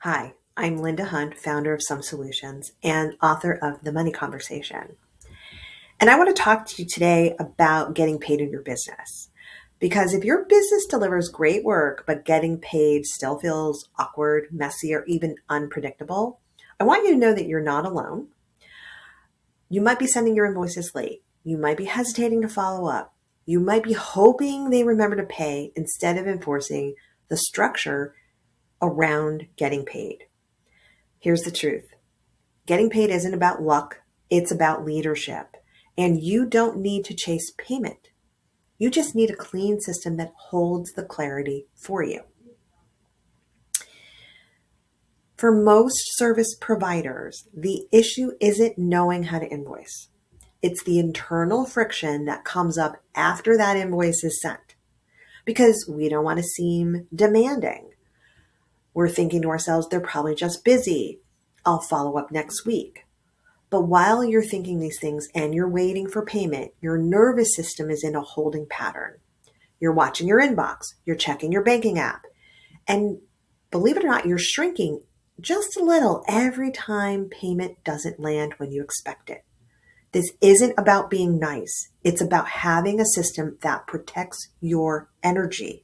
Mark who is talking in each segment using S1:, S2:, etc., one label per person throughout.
S1: Hi, I'm Linda Hunt, founder of SumSolutions and author of The Money Conversation. And I want to talk to you today about getting paid in your business. Because if your business delivers great work, but getting paid still feels awkward, messy, or even unpredictable, I want you to know that you're not alone. You might be sending your invoices late. You might be hesitating to follow up. You might be hoping they remember to pay instead of enforcing the structure around getting paid. Here's the truth. Getting paid isn't about luck, it's about leadership. And you don't need to chase payment. You just need a clean system that holds the clarity for you. For most service providers, the issue isn't knowing how to invoice. It's the internal friction that comes up after that invoice is sent. Because we don't want to seem demanding. We're thinking to ourselves, they're probably just busy. I'll follow up next week. But while you're thinking these things and you're waiting for payment, your nervous system is in a holding pattern. You're watching your inbox, you're checking your banking app, and believe it or not, you're shrinking just a little every time payment doesn't land when you expect it. This isn't about being nice. It's about having a system that protects your energy.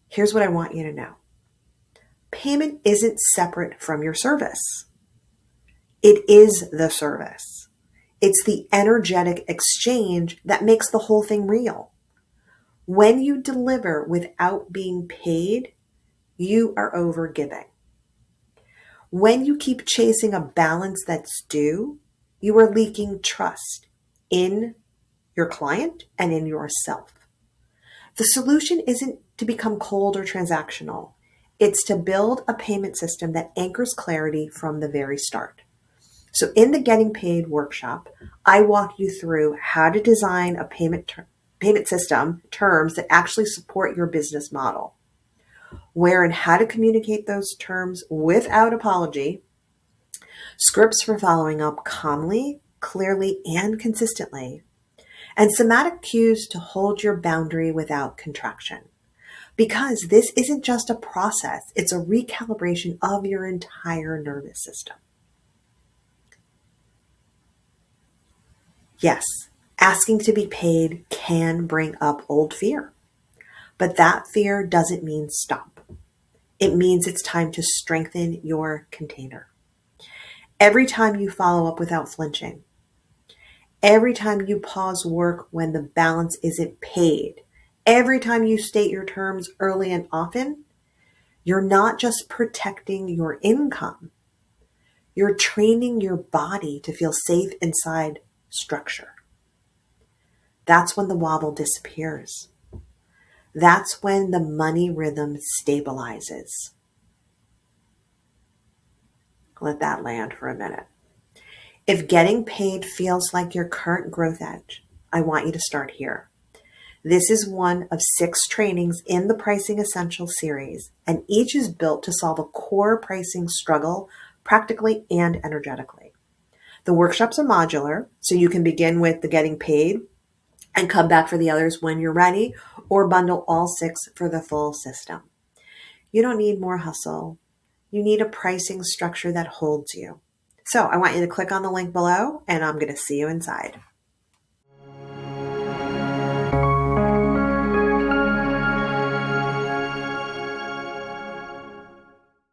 S1: Here's what I want you to know. Payment isn't separate from your service. It is the service. It's the energetic exchange that makes the whole thing real. When you deliver without being paid, you are overgiving. When you keep chasing a balance that's due, you are leaking trust in your client and in yourself. The solution isn't to become cold or transactional. It's to build a payment system that anchors clarity from the very start. So in the Getting Paid workshop, I walk you through how to design a payment system terms that actually support your business model, where and how to communicate those terms without apology, scripts for following up calmly, clearly, and consistently, and somatic cues to hold your boundary without contraction. Because this isn't just a process, it's a recalibration of your entire nervous system. Yes, asking to be paid can bring up old fear, but that fear doesn't mean stop. It means it's time to strengthen your container. Every time you follow up without flinching, every time you pause work when the balance isn't paid, every time you state your terms early and often, you're not just protecting your income, you're training your body to feel safe inside structure. That's when the wobble disappears. That's when the money rhythm stabilizes. Let that land for a minute. If getting paid feels like your current growth edge, I want you to start here. This is one of 6 trainings in the Pricing Essentials series, and each is built to solve a core pricing struggle practically and energetically. The workshops are modular, so you can begin with the Getting Paid and come back for the others when you're ready, or bundle all 6 for the full system. You don't need more hustle. You need a pricing structure that holds you. So I want you to click on the link below, and I'm going to see you inside.